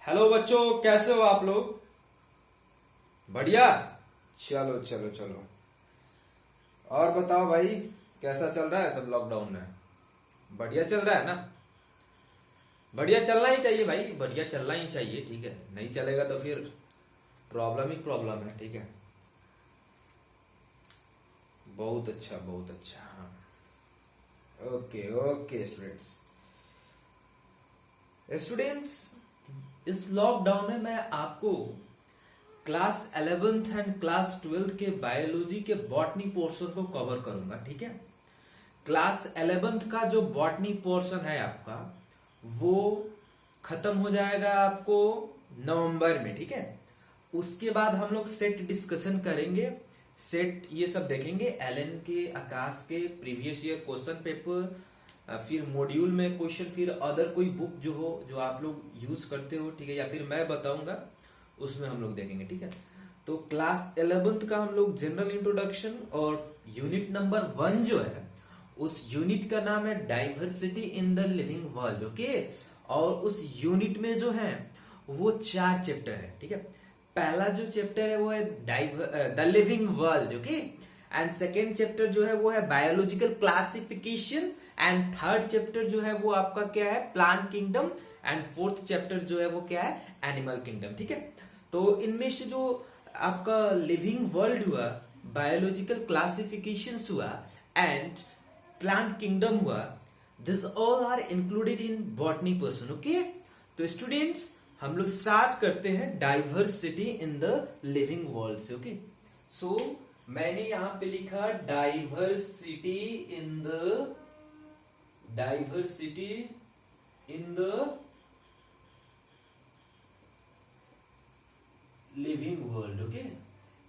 Hello बच्चों, कैसे हो आप लोग? बढ़िया। चलो चलो चलो। और बताओ भाई, कैसा चल रहा है सब लॉकडाउन में? बढ़िया चल रहा है ना? बढ़िया चलना ही चाहिए भाई, बढ़िया चलना ही चाहिए। ठीक है, नहीं चलेगा तो फिर प्रॉब्लम ही प्रॉब्लम है। ठीक है, बहुत अच्छा बहुत अच्छा। हाँ, ओके ओके स्टूडेंट्स। स्टूडेंट्स, इस लॉकडाउन में मैं आपको class 11th and class 12th के बायोलॉजी के बॉटनी पोर्शन को कवर करूंगा। ठीक है, क्लास 11th का जो बॉटनी पोर्शन है आपका, वो खत्म हो जाएगा आपको नवंबर में। ठीक है, उसके बाद हम लोग सेट डिस्कशन करेंगे। सेट ये सब देखेंगे, एलन के, आकाश के प्रीवियस ईयर क्वेश्चन पेपर, फिर मॉड्यूल में क्वेश्चन, फिर अदर कोई बुक जो हो जो आप लोग यूज करते हो। ठीक है, या फिर मैं बताऊंगा, उसमें हम लोग देखेंगे। ठीक है, तो क्लास 11th का हम लोग जनरल इंट्रोडक्शन और यूनिट नंबर 1 जो है, उस यूनिट का नाम है diversity in the living world. Okay, और उस यूनिट में जो है वो 4 चैप्टर है। ठीक है, पहला जो चैप्टर है वो है the living world. Okay, and second chapter जो है वो है biological classification, and third chapter जो है वो आपका क्या है, plant kingdom, and fourth chapter जो है वो क्या है, एनिमल किंगडम। ठीक है, तो इनमें से जो आपका लिविंग वर्ल्ड हुआ, बायोलॉजिकल क्लासिफिकेशन हुआ, एंड प्लांट किंगडम हुआ, this all are included in botany person. Okay, तो स्टूडेंट्स हम लोग स्टार्ट करते हैं diversity in the living world से। ओके, सो मैंने यहां पे लिखा diversity in the living world. Okay,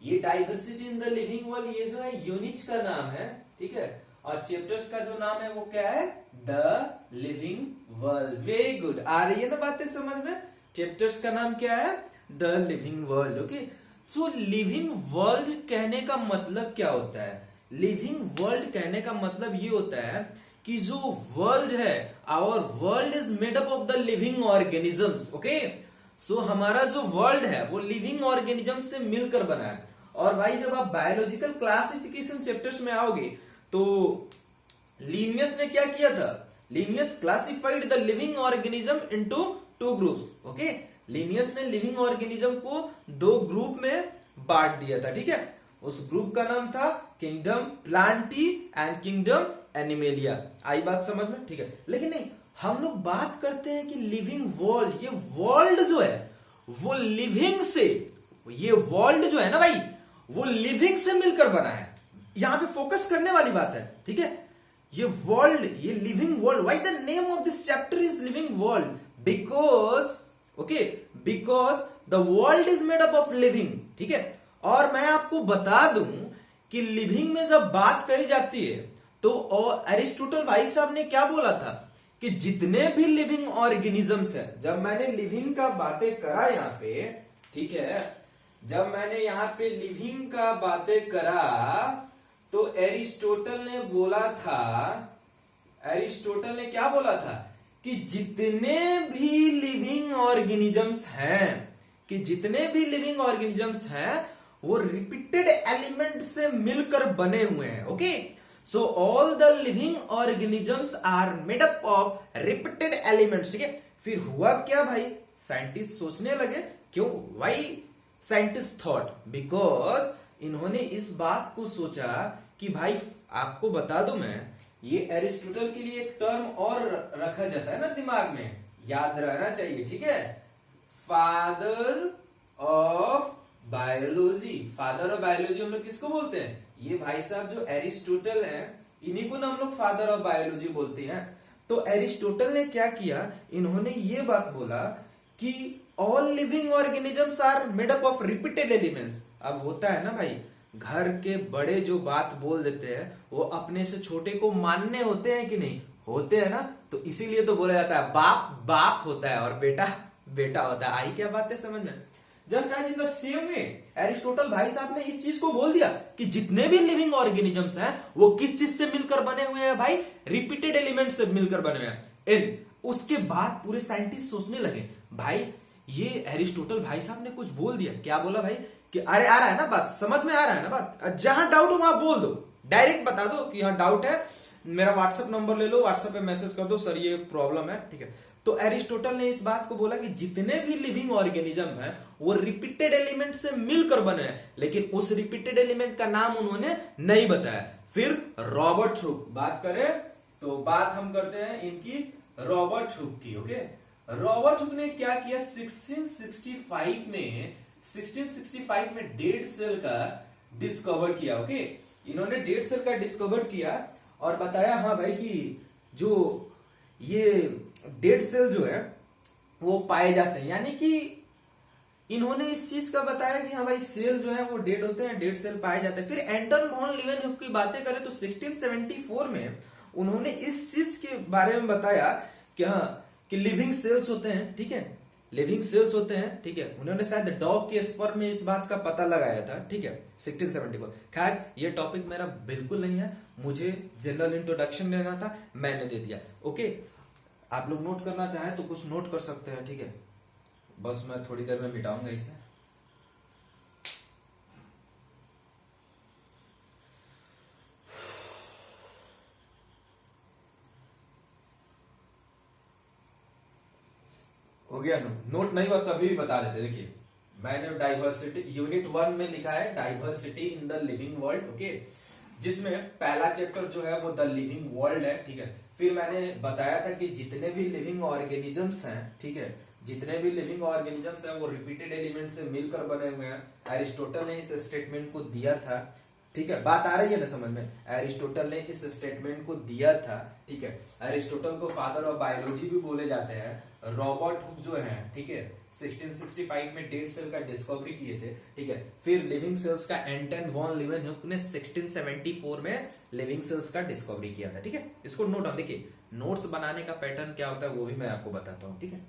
ये diversity in the living world, ये जो है यूनिट्स का नाम है। ठीक है, और चैप्टर्स का जो नाम है वो क्या है, the living world. Very good, आ रही है ना बातें समझ में? चैप्टर्स का नाम क्या है, the living world. Okay, so living world कहने का मतलब क्या होता है? लिविंग वर्ल्ड कहने का मतलब ये होता है कि जो वर्ल्ड है, our world is made up of the living organisms. Okay, so हमारा जो वर्ल्ड है वो लिविंग ऑर्गेनिज्म से मिलकर बना है। और भाई जब आप बायोलॉजिकल क्लासिफिकेशन चैप्टर्स में आओगे तो लीनियस ने क्या किया था, Linnaeus classified the living organism into 2 groups. Okay, Linnaeus ने लिविंग ऑर्गेनिज्म को 2 ग्रुप में बांट दिया था। ठीक है, उस ग्रुप का नाम था kingdom plantae and kingdom animalia. आई बात समझ में? ठीक है, लेकिन नहीं, हम लोग बात करते हैं कि लिविंग वर्ल्ड, ये वर्ल्ड जो है वो लिविंग से, ये वर्ल्ड जो है ना भाई, वो लिविंग से मिलकर बना है। यहां पे फोकस करने वाली बात है। ठीक है, ये वर्ल्ड, ये living world, why the name of this chapter is living world? Because okay, because the world is made up of living. ठीक है, और मैं आपको बता दूं कि लिविंग में जब बात करी जाती है तो अरिस्टोटल भाई साहब ने क्या बोला था कि जितने भी लिविंग ऑर्गेनिजम्स है, जब मैंने लिविंग का बातें करा यहां पे, ठीक है, जब मैंने यहां पे लिविंग का बातें करा तो एरिस्टोटल ने बोला था, एरिस्टोटल ने क्या बोला था कि जितने भी लिविंग ऑर्गेनिजम्स हैं, कि जितने भी लिविंग ऑर्गेनिजम्स हैं वो रिपीटेड एलिमेंट से मिलकर बने हुए हैं। Okay, so all the living organisms are made up of repeated elements. ठीक है, फिर हुआ क्या भाई, साइंटिस्ट सोचने लगे, क्यों, वाई साइंटिस्ट थॉट, बिकॉज इन्होंने इस बात को सोचा कि भाई आपको बता दूं मैं, ये एरिस्टोटल के लिए एक टर्म और रखा जाता है ना दिमाग में, याद रहना चाहिए। ठीक है, father of biology. Father of biology हम लोग किसको बोलते हैं? ये भाई साहब जो एरिस्टोटल है, इन्हीं को ना हम लोग फादर ऑफ बायोलॉजी बोलते हैं। तो एरिस्टोटल ने क्या किया, इन्होंने ये बात बोला कि all living organisms are made up of repeated elements. अब होता है ना भाई, घर के बड़े जो बात बोल देते हैं वो अपने से छोटे को मानने होते हैं कि नहीं होते हैं ना, तो इसीलिए तो बोला जाता है बाप बाप होता है और बेटा बेटा होता है। आई क्या बात है समझ में? Just as in the same way Aristotle भाई साहब ने इस चीज को बोल दिया कि जितने भी लिविंग ऑर्गेनिजम्स हैं वो किस चीज से मिलकर बने हुए हैं भाई, रिपीटेड एलिमेंट से मिलकर बने हुए हैं। इन उसके बाद पूरे साइंटिस्ट सोचने लगे भाई ये एरिस्टोटल भाई साहब ने कुछ बोल दिया। क्या बोला भाई कि अरे आ रहा है ना बात, समझ में आ रहा है ना बात, जहां डाउट हो वहां बोल दो, डायरेक्ट बता दो कि हाँ डाउट है, मेरा व्हाट्सएप नंबर ले लो, व्हाट्सएप पे मैसेज कर दो सर ये प्रॉब्लम है, ठीक है। तो एरिस्टोटल ने इस बात को बोला कि जितने भी लिविंग ऑर्गेनिज्म है वो रिपीटेड एलिमेंट से मिलकर बने हैं, लेकिन उस रिपीटेड एलिमेंट का नाम उन्होंने नहीं बताया। फिर रॉबर्ट हुक, बात करें तो बात हम करते हैं इनकी रॉबर्ट हुक की। ओके, रॉबर्ट हुक ने क्या किया, 1665 में डेड सेल का डिस्कवर किया। ओके, इन्होंने डेड सेल का डिस्कवर किया और बताया हाँ भाई कि जो ये डेड सेल जो है वो पाए जाते हैं, यानी कि इन्होंने इस चीज का बताया कि हाँ भाई सेल जो है वो डेड होते हैं, डेड सेल पाए जाते हैं। फिर एंटन वॉन लीवेनहुक की बातें करें तो 1674 में उन्होंने इस चीज के बारे में बताया कि हाँ कि लिविंग सेल्स होते हैं, ठीक है, लिविंग सेल्स होते हैं, ठीक है। उन्होंने शायद डॉग के स्पर्म में इस बात का पता लगाया था, ठीक है, 1674। खैर ये टॉपिक मेरा बिल्कुल नहीं है, मुझे जनरल इंट्रोडक्शन लेना था, मैंने दे दिया। ओके, आप लोग नोट करना चाहें तो कुछ नोट कर सकते हैं, ठीक है, बस मैं थोड़ी देर में मिटाऊंगा इसे। हो गया नोट नहीं हुआ तो अभी भी बता देते। देखिए मैंने डाइवर्सिटी यूनिट 1 में लिखा है diversity in the living world. Okay, जिसमें पहला चैप्टर जो है वो द लिविंग वर्ल्ड है, ठीक है। फिर मैंने बताया था कि जितने भी लिविंग ऑर्गेनिजम्स हैं, ठीक है, जितने भी लिविंग ऑर्गेनिजम्स हैं वो रिपीटेड एलिमेंट से मिलकर बने हुए हैं। एरिस्टोटल ने इस स्टेटमेंट को दिया था, ठीक है, बात आ रही है ना समझ में, एरिस्टोटल ने इस स्टेटमेंट को दिया था, ठीक है। एरिस्टोटल को फादर ऑफ बायोलॉजी भी बोले जाते हैं। रॉबर्ट हुक जो है, ठीक है, 1665 में डेड सेल का डिस्कवरी किए थे, ठीक है। फिर लिविंग सेल्स का एंटन वॉन लीवेनहुक ने 1674 में लिविंग सेल्स का डिस्कवरी किया था, ठीक है। इसको नोट ऑन, देखिए नोट्स बनाने का पैटर्न क्या होता है वो भी मैं आपको बताता हूं, ठीक है।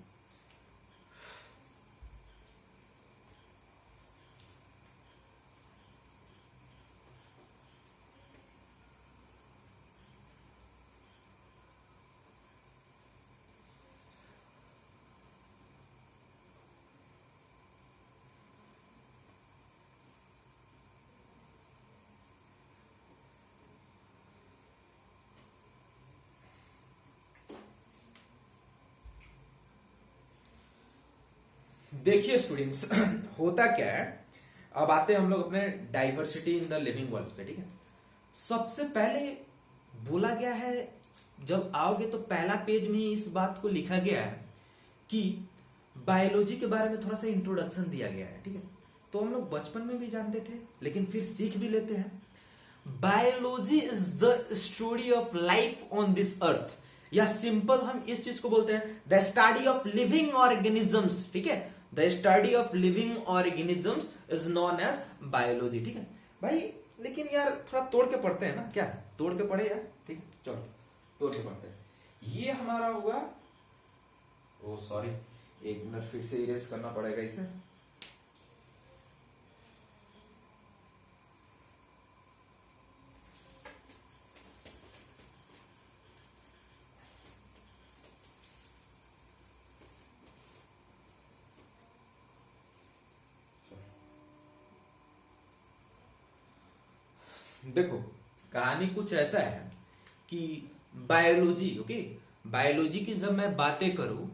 देखिए स्टूडेंट्स होता क्या है, अब आते हैं हम लोग अपने diversity in the living world पे, ठीक है। सबसे पहले बोला गया है, जब आओगे तो पहला पेज में इस बात को लिखा गया है कि बायोलॉजी के बारे में थोड़ा सा इंट्रोडक्शन दिया गया है, ठीक है। तो हम लोग बचपन में भी जानते थे लेकिन फिर सीख भी लेते हैं। Biology is the story of life on this earth, या सिंपल हम इस चीज को बोलते हैं the study of living organisms, ठीक है। The study of living organisms is known as biology, ठीक है भाई। लेकिन यार थोड़ा तोड़ के पढ़ते हैं ना, क्या तोड़ के पढ़े यार, ठीक है, चलो तोड़ के पढ़ते हैं। ये हमारा हुआ, ओ सॉरी, एक मिनट फिर से इरेज करना पड़ेगा इसे। देखो कहानी कुछ ऐसा है कि बायोलॉजी, ओके, बायोलॉजी की जब मैं बातें करूं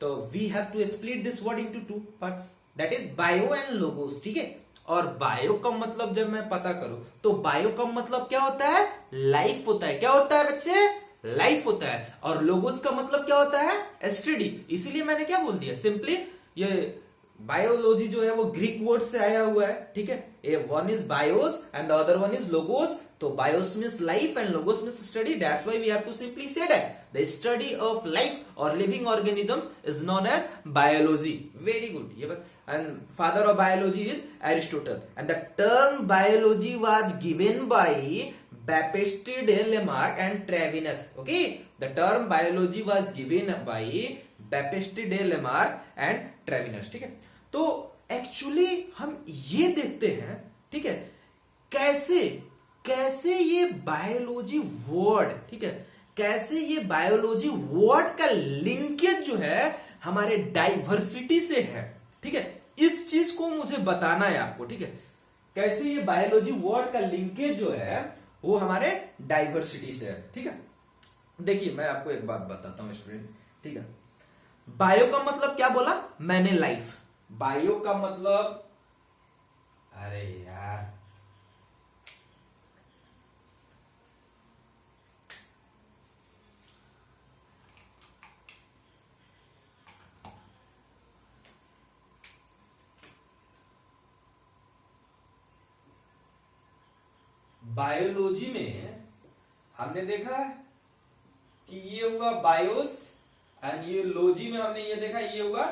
तो we have to split this word into two parts, that is bio and logos, ठीक है। और बायो का मतलब जब मैं पता करूं तो बायो का मतलब क्या होता है, लाइफ होता है। क्या होता है बच्चे, लाइफ होता है। और लोगोस का मतलब क्या होता है, स्टडी। इसीलिए मैंने क्या बोल दिया, सिंपली ये बायोलॉजी जो है वो ग्रीक वर्ड से आया हुआ है, ठीक है। A one is bios and the other one is logos, तो bios means life and logos means study, that's why we have to simply say that the study of life और living organisms is known as biology. Very good, ये बात। And father of biology is Aristotle and the term biology was given by Baptiste de Lamarck and Travinus. Okay, the term biology was given by Baptiste de Lamarck and Travinus, ठीक है। तो actually हम ये देखते हैं, ठीक है, कैसे कैसे ये बायोलॉजी वर्ड, ठीक है, कैसे ये बायोलॉजी वर्ड का लिंकेज जो है हमारे डाइवर्सिटी से है, ठीक है। इस चीज को मुझे बताना है आपको, ठीक है, कैसे ये बायोलॉजी वर्ड का लिंकेज जो है वो हमारे डाइवर्सिटी से है, ठीक है। देखिए मैं आपको एक बात बताता हूं स्टूडेंट्स, ठीक है। बायो का मतलब क्या बोला मैंने, लाइफ। बायो का मतलब, अरे यार बायोलॉजी में हमने देखा कि ये हुआ बायोस, एंड ये लॉजी में हमने ये देखा ये हुआ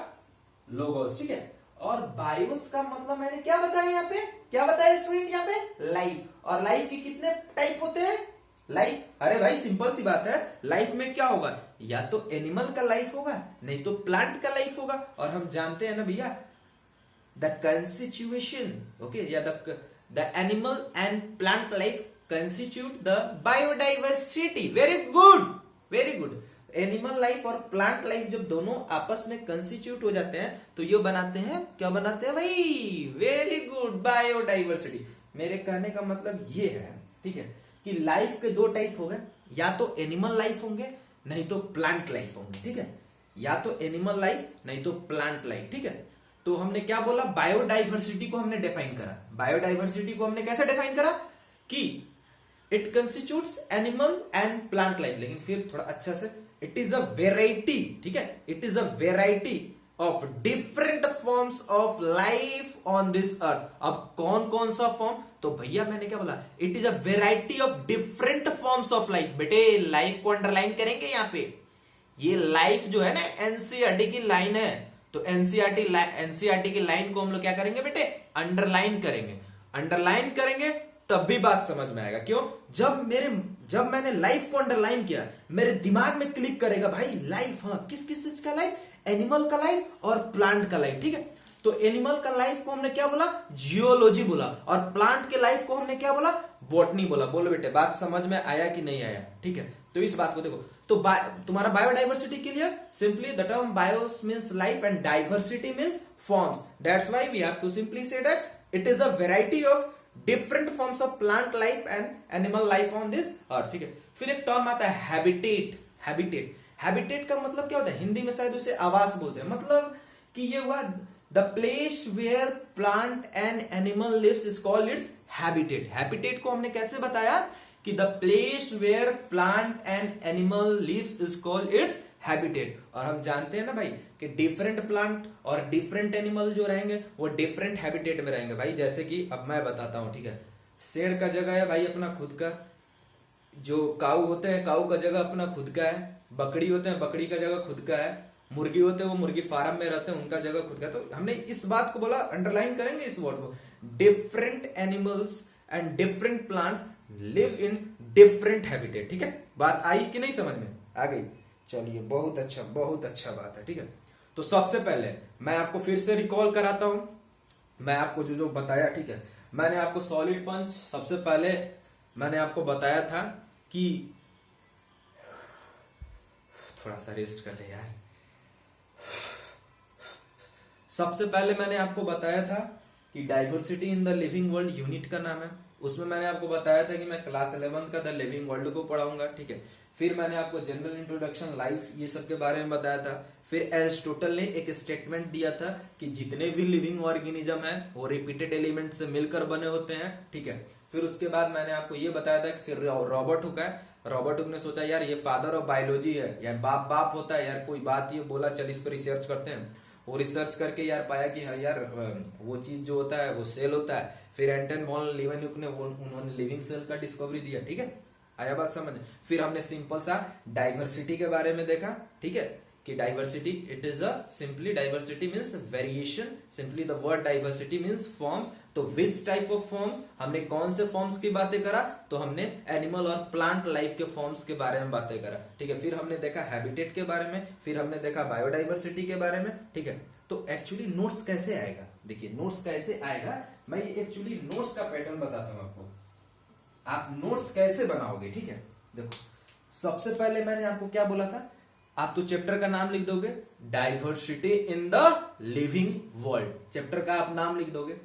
लोगोस, ठीक है। और बायोस का मतलब मैंने क्या बताया यहाँ पे, क्या बताया स्टूडेंट यहाँ पे, लाइफ। और लाइफ के कितने टाइप होते हैं, लाइफ, अरे भाई सिंपल सी बात है, लाइफ में क्या होगा, या तो एनिमल का लाइफ होगा, नहीं तो प्लांट का लाइफ होगा। और हम जानते हैं ना भैया, द कंस्टिट्यूशन, ओके, या the animal and plant life constitute the biodiversity. Very good, very good. Animal life और प्लांट लाइफ जब दोनों आपस में कंस्टिट्यूट हो जाते हैं तो ये बनाते हैं, क्या बनाते हैं भाई, वेरी गुड, बायोडाइवर्सिटी। मेरे कहने का मतलब ये है, ठीक है, कि लाइफ के दो टाइप हो गए, या तो एनिमल लाइफ होंगे नहीं तो प्लांट लाइफ होंगे, ठीक है, या तो एनिमल लाइफ नहीं तो प्लांट लाइफ, ठीक है। तो हमने क्या बोला, बायोडाइवर्सिटी को हमने डिफाइन करा। बायोडाइवर्सिटी को हमने कैसे डिफाइन करा कि it constitutes animal and plant life, लेकिन फिर थोड़ा अच्छा से, इट इज अ वेराइटी, ठीक है, it is a variety of different forms of life on this अर्थ। अब कौन कौन सा फॉर्म, तो भैया मैंने क्या बोला, it is a variety of different forms of life. बेटे लाइफ को अंडरलाइन करेंगे यहाँ पे, ये लाइफ जो है ना एनसीईआरटी की लाइन है, तो एनसीईआरटी की लाइन को हम लोग क्या करेंगे बेटे, अंडरलाइन करेंगे। अंडरलाइन करेंगे तब भी बात समझ में आएगा। क्यों, जब मैंने लाइफ को अंडरलाइन किया, मेरे दिमाग में क्लिक करेगा भाई लाइफ, हाँ किस किस चीज का लाइफ, एनिमल का लाइफ और प्लांट का लाइफ, ठीक है। तो एनिमल का लाइफ को हमने क्या बोला, जियोलॉजी बोला, और प्लांट के लाइफ को हमने क्या बोला, बॉटनी बोला। बोलो बेटे बात समझ में आया कि नहीं आया, ठीक है। तो इस बात को देखो, तो तुम्हारा बायोडाइवर्सिटी के लिए simply the term bios means life and diversity means forms. That's why we have to simply say that it is a variety of different forms of plant life and animal life on this earth, ठीक है। फिर एक term आता है habitat. Habitat का मतलब क्या होता है, हिंदी में शायद उसे आवास बोलते हैं, मतलब कि ये हुआ the place where plant and animal lives is called its habitat. Habitat को हमने कैसे बताया कि the place where plant and animal lives is called its habitat. और हम जानते हैं ना भाई कि डिफरेंट प्लांट और डिफरेंट एनिमल जो रहेंगे वो डिफरेंट हैबिटेट में रहेंगे भाई। जैसे कि अब मैं बताता हूं, ठीक है, शेर का जगह है भाई अपना खुद का, जो काऊ होते हैं काऊ का जगह अपना खुद का है, बकरी होते हैं बकरी का जगह खुद का है, मुर्गी होते हैं वो मुर्गी फार्म में रहते हैं उनका जगह खुद का। तो हमने इस बात को बोला, अंडरलाइन करेंगे इस वर्ड को, different animals and different plants live in different habitat, ठीक है। बात आई कि नहीं समझ में आ गई, चलिए बहुत अच्छा बात है, ठीक है। तो सबसे पहले मैं आपको फिर से रिकॉल कराता हूं, मैं आपको जो जो बताया, ठीक है, मैंने आपको सॉलिड पंच सबसे पहले मैंने आपको बताया था कि थोड़ा सा रेस्ट कर ले यार। सबसे पहले मैंने आपको बताया था कि diversity in the living world unit का नाम है, उसमें मैंने आपको बताया था कि मैं क्लास 11 का द लिविंग वर्ल्ड को पढ़ाऊंगा, ठीक है। फिर मैंने आपको जनरल इंट्रोडक्शन, लाइफ, ये सब के बारे में बताया था। फिर एरिस्टोटल ने एक स्टेटमेंट दिया था कि जितने भी लिविंग ऑर्गेनिज्म है वो रिपीटेड एलिमेंट से मिलकर बने होते हैं, ठीक है। फिर उसके बाद मैंने आपको ये बताया था कि फिर रॉबर्ट हुक है, रॉबर्ट हुक ने सोचा यार ये फादर ऑफ बायोलॉजी है, यार बाप होता है यार, कोई बात ये बोला चल इस पर रिसर्च करते हैं। वो रिसर्च करके यार पाया कि हाँ यार वो चीज जो होता है वो सेल होता है। फिर एंटन वॉन लीवेन्युक ने उन्होंने लिविंग सेल का डिस्कवरी दिया, ठीक है, आया बात समझ। फिर हमने सिंपल सा डाइवर्सिटी के बारे में देखा, ठीक है, कि diversity it is a simply diversity means variation, simply the word diversity means forms. तो विच टाइप ऑफ फॉर्म्स, हमने कौन से फॉर्म्स की बातें करा, तो हमने एनिमल और प्लांट लाइफ के फॉर्म्स के बारे में बातें करा, ठीक है। फिर हमने देखा हैबिटेट के बारे में, फिर हमने देखा बायोडाइवर्सिटी के बारे में, ठीक है। तो एक्चुअली नोट्स कैसे आएगा, देखिए नोट्स कैसे आएगा, मैं एक्चुअली नोट्स का पैटर्न बताता हूं आपको, आप नोट्स कैसे बनाओगे, ठीक है। देखो सबसे पहले मैंने आपको क्या बोला था, आप तो चैप्टर का नाम लिख दोगे diversity in the living world, chapter का आप नाम लिख दोगे,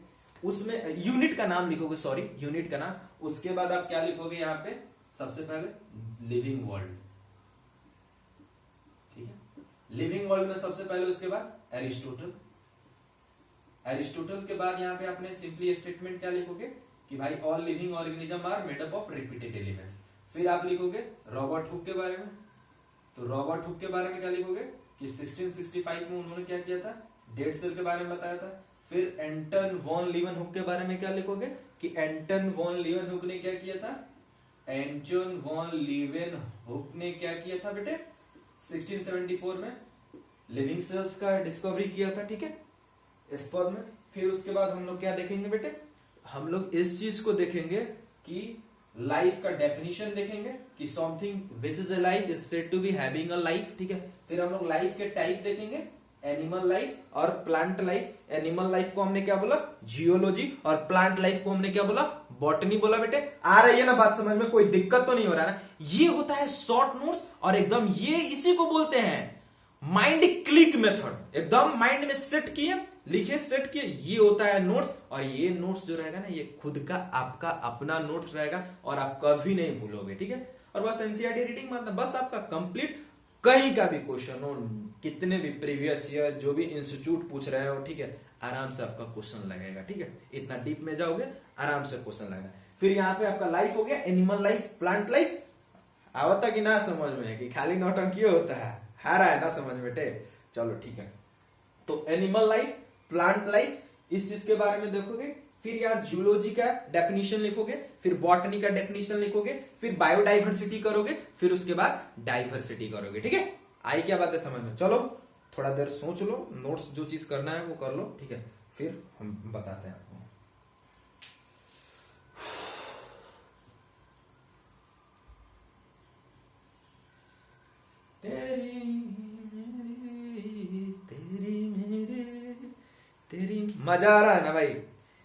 उसमें यूनिट का नाम लिखोगे, सॉरी यूनिट का नाम, उसके बाद आप क्या लिखोगे यहाँ पे सबसे पहले लिविंग वर्ल्ड, ठीक है, लिविंग वर्ल्ड में सबसे पहले, उसके बाद एरिस्टोटल, एरिस्टोटल के बाद यहाँ पे आपने सिंपली स्टेटमेंट क्या लिखोगे कि भाई all living organism are made up of repeated elements. फिर आप लिखोगे रॉबर्ट हुक के बारे में, तो रॉबर्ट हुक के बारे में क्या लिखोगे कि 1665 में उन्होंने क्या किया था, डेड सेल के बारे में बताया था। फिर एंटन वॉन लीवन के बारे में क्या लिखोगे कि एंटन वॉन लीवन ने क्या किया था, एंटन वॉन लीवन ने क्या किया था बेटे 1674 में लिविंग सेल्स का डिस्कवरी किया था, ठीक है, इस पद में। फिर उसके बाद हम लोग क्या देखेंगे बेटे, हम लोग इस चीज को देखेंगे कि लाइफ का डेफिनेशन देखेंगे कि something which is a life is said to be having a life, ठीक है। फिर हम लोग लाइफ के टाइप देखेंगे, एनिमल लाइफ और प्लांट लाइफ। एनिमल लाइफ को हमने क्या बोला, जियोलॉजी, और प्लांट लाइफ को हमने क्या बोला, बॉटनी बोला। बेटे आ रही है ना बात समझ में, कोई दिक्कत तो नहीं हो रहा ना। ये होता है शॉर्ट नोट्स, और एकदम ये इसी को बोलते हैं माइंड क्लिक मेथड। एकदम माइंड में सेट किए, लिखे, सेट किए, ये होता है नोट्स। और ये नोट्स जो रहेगा ना, ये खुद का आपका अपना नोट्स रहेगा और आप कभी नहीं भूलोगे, ठीक है। और बस एनसीईआरटी रीडिंग मतलब बस आपका कंप्लीट, कहीं का भी क्वेश्चन हो, कितने भी प्रीवियस ईयर जो भी इंस्टीट्यूट पूछ रहे हो, ठीक है, आराम से आपका क्वेश्चन लगेगा, ठीक है। इतना डीप में जाओगे आराम से क्वेश्चन लगेगा। फिर यहाँ पे आपका लाइफ हो गया, एनिमल लाइफ, प्लांट लाइफ। आवता कि ना समझ में, कि खाली नौटंकी होता है, हारा है ना समझ बेटे, चलो ठीक है। तो एनिमल लाइफ, प्लांट लाइफ, इस चीज के बारे में देखोगे। फिर यहाँ जूलॉजी का डेफिनेशन लिखोगे, फिर बॉटनी का डेफिनेशन लिखोगे, फिर बायोडाइवर्सिटी करोगे, फिर उसके बाद डाइवर्सिटी करोगे, ठीक है। आई क्या बात है समझ में। चलो थोड़ा देर सोच लो, नोट्स जो चीज करना है वो कर लो, ठीक है, फिर हम बताते हैं आपको। तेरी मजा आ रहा है ना भाई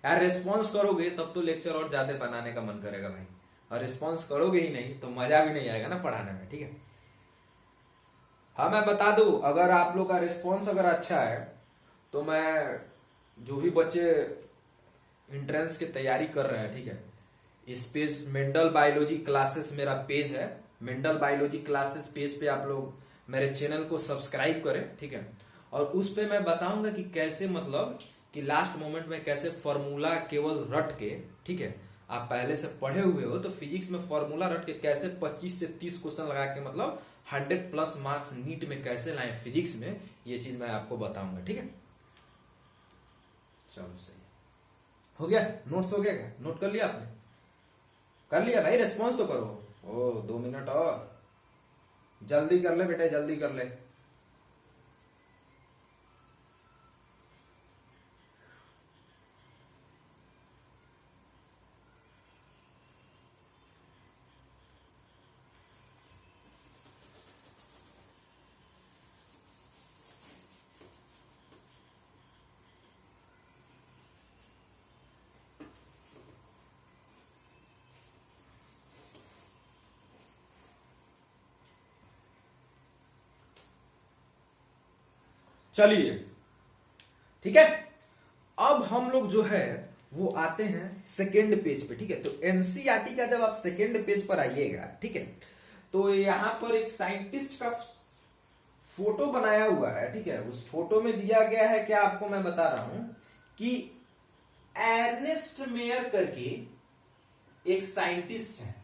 यार। रिस्पॉन्स करोगे तब तो लेक्चर और ज्यादा बनाने का मन करेगा भाई, और रिस्पॉन्स करोगे ही नहीं तो मजा भी नहीं आएगा ना पढ़ाने में, ठीक है। हाँ मैं बता दूं, अगर आप लोग का रिस्पॉन्स अगर अच्छा है तो मैं जो भी बच्चे एंट्रेंस की तैयारी कर रहे हैं, ठीक है, इस पेज मेंडल बायोलॉजी क्लासेस मेरा पेज है, मेंडल बायोलॉजी क्लासेस पेज पे आप लोग मेरे चैनल को सब्सक्राइब करें, ठीक है। और उस पे मैं बताऊंगा कि कैसे, मतलब कि लास्ट मोमेंट में कैसे फॉर्मूला केवल रट के, ठीक है, आप पहले से पढ़े हुए हो तो फिजिक्स में फॉर्मूला रट के कैसे 25 से 30 क्वेश्चन लगा के, मतलब 100+ मार्क्स नीट में कैसे लाएं फिजिक्स में, ये चीज मैं आपको बताऊंगा, ठीक है। चलो सही हो गया, नोट्स हो गया क्या, नोट कर लिया आपने, कर लिया भाई, रेस्पॉन्स तो करो। ओ 2 मिनट और जल्दी कर ले बेटे, जल्दी कर ले। चलिए ठीक है, अब हम लोग जो है वो आते हैं सेकेंड पेज पे, ठीक है। तो एनसीईआरटी का जब आप सेकेंड पेज पर आइएगा, ठीक है, तो यहां पर एक साइंटिस्ट का फोटो बनाया हुआ है, ठीक है। उस फोटो में दिया गया है क्या, आपको मैं बता रहा हूं कि एर्नेस्ट मेयर करके एक साइंटिस्ट है।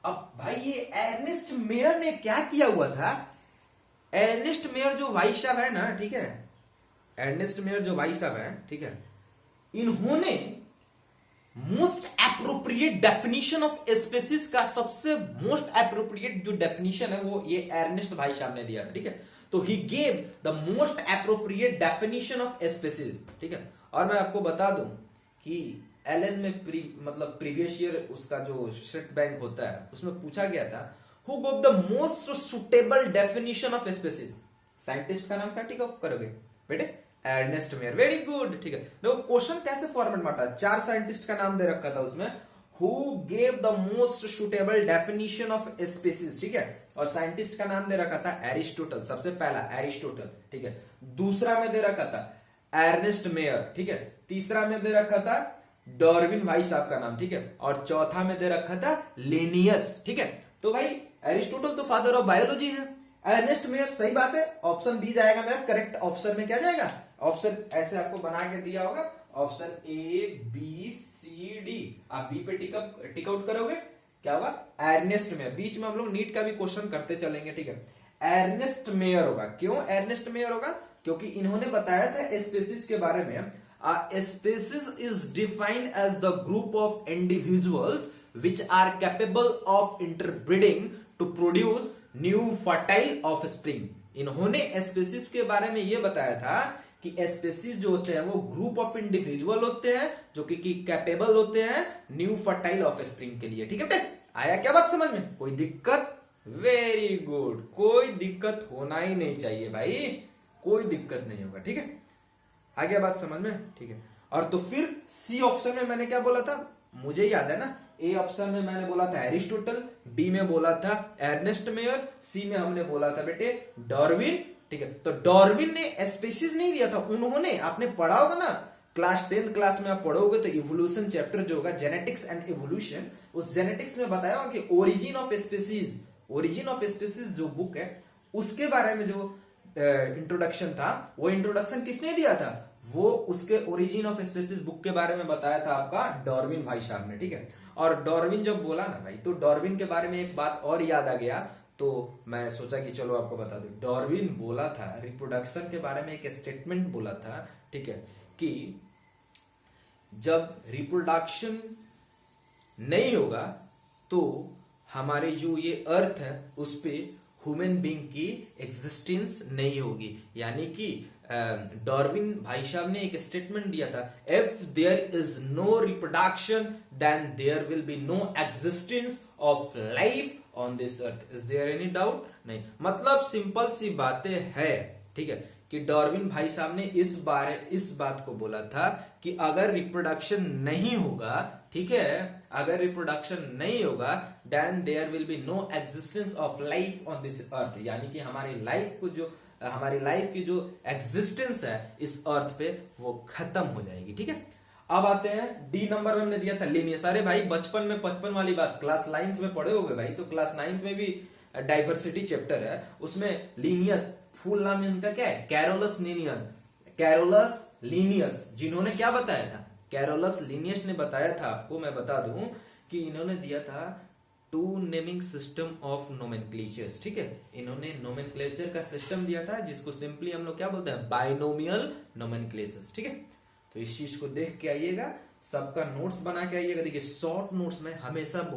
अब भाई ये एर्नेस्ट मेयर ने क्या किया हुआ था, एर्नेस्ट मेयर जो भाई साहब है ना, ठीक है, एर्नेस्ट मेयर जो भाई साहब है, ठीक है, इन्होंने most appropriate definition of species का सबसे मोस्ट एप्रोप्रिएट जो डेफिनेशन है वो ये एर्नेस्ट भाई साहब ने दिया था, ठीक है। तो he gave the most appropriate definition of species, ठीक है। और मैं आपको बता दूं कि एलन में मतलब प्रीवियस ईयर उसका जो सेट बैंक होता है उसमें पूछा गया था Who gave the most suitable definition of species? Scientist का नाम क्या टिक अप करोगे बेटे, एर्नेस्ट मेयर। वेरी गुड, ठीक है। देखो क्वेश्चन कैसे फॉर्मेट मारता है, 4 साइंटिस्ट का नाम दे रखा था उसमें, who gave the most suitable definition of species, ठीक है। और साइंटिस्ट का नाम दे रखा था एरिस्टोटल, सबसे पहला एरिस्टोटल, ठीक है। दूसरा में दे रखा था एर्नेस्ट मेयर, ठीक है। तीसरा में दे रखा था डार्विन भाई साहब का नाम, ठीक है। और चौथा में दे रखा था लिनियस, ठीक है। तो भाई एरिस्टोटल तो फादर ऑफ बायोलॉजी है, एर्नेस्ट मेयर, सही बात है, ऑप्शन बी जाएगा मेरा करेक्ट। ऑप्शन में क्या जाएगा, ऑप्शन ऐसे आपको बना के दिया होगा, option A B C D, आप बी पे टिक आउट करोगे, क्या होगा, एर्नेस्ट मेयर। बीच में हम लोग नीट का भी क्वेश्चन करते चलेंगे, ठीक है। एर्नेस्ट मेयर होगा, क्यों एर्नेस्ट मेयर होगा, क्योंकि इन्होंने बताया था स्पीसीज के बारे में, species is defined as the group of individuals which are capable of interbreeding to produce new fertile offspring। इन्होंने स्पीसीज के बारे में यह बताया था कि स्पीसीज जो होते हैं वो ग्रुप ऑफ इंडिविजुअल होते हैं जो कि कैपेबल होते हैं न्यू फर्टाइल ऑफस्प्रिंग के लिए, ठीक है बेटा। आया क्या बात समझ में, कोई दिक्कत, वेरी गुड, कोई दिक्कत होना ही नहीं चाहिए भाई, कोई दिक्कत नहीं होगा, ठीक है। आ गया बात समझ में, ठीक है। और तो फिर सी ऑप्शन में मैंने क्या बोला था, मुझे याद है ना, ए ऑप्शन में मैंने बोला था एरिस्टोटल, बी में बोला था एर्नेस्ट मेयर, सी में हमने बोला था बेटे डार्विन, ठीक है। तो डार्विन ने स्पीशीज नहीं दिया था, उन्होंने, आपने पढ़ा होगा ना क्लास 10th क्लास में आप पढ़ोगे तो इवोल्यूशन चैप्टर जो होगा जेनेटिक्स एंड इवोल्यूशन, उस जेनेटिक्स में बताया होगा कि origin of species, origin of species जो बुक है उसके बारे में जो इंट्रोडक्शन था, वो इंट्रोडक्शन किसने दिया था, वो उसके ओरिजिन ऑफ स्पीशीज बुक के बारे में बताया था आपका डार्विन भाई साहब ने, ठीक है। और डार्विन जब बोला ना भाई, तो डार्विन के बारे में एक बात और याद आ गया, तो मैं सोचा कि चलो आपको बता दूं। डार्विन बोला था रिप्रोडक्शन के बारे में एक स्टेटमेंट बोला था, ठीक है, कि जब रिप्रोडक्शन नहीं होगा तो हमारे जो ये अर्थ है उस पे ह्यूमन बीइंग की एग्जिस्टेंस नहीं होगी। यानी कि डार्विन भाई साहब ने एक स्टेटमेंट दिया था, if there is no reproduction then there will be no existence of life on this earth. Is there any doubt, नहीं, मतलब सिंपल सी बातें है, ठीक है, कि डार्विन भाई साहब ने इस बात को बोला था कि अगर रिप्रोडक्शन नहीं होगा, ठीक है, अगर रिप्रोडक्शन नहीं होगा then there will be no existence of life on this earth. यानी कि हमारी लाइफ की जो एग्जिस्टेंस है इस अर्थ पे वो खत्म हो जाएगी, ठीक है। अब आते हैं डी नंबर में हमने दिया था लिनियस। अरे भाई बचपन में 55 वाली बात क्लास 9th में पढ़े होगे भाई, तो क्लास 9th में भी डाइवर्सिटी चैप्टर है, उसमें लिनियस फुल नाम इनका क्या है, कैरोलस लीनियन, कैरोलस लीनियस, जिन्होंने क्या बताया था, कैरोलस लीनियस ने बताया था आपको, मैं बता दूं कि इन्होंने दिया था टू नेमिंग सिस्टम ऑफ नोमेनक्लेचर्स, ठीक है। इन्होंने नोमेनक्लेचर का सिस्टम दिया था जिसको सिंपली हम लोग क्या बोलते हैं, बाइनोमियल नोमेनक्लेचर्स, ठीक है। तो इस चीज को देख के आइएगा, सबका नोट्स बना के आइएगा। देखिए शॉर्ट नोट्स में हमेशा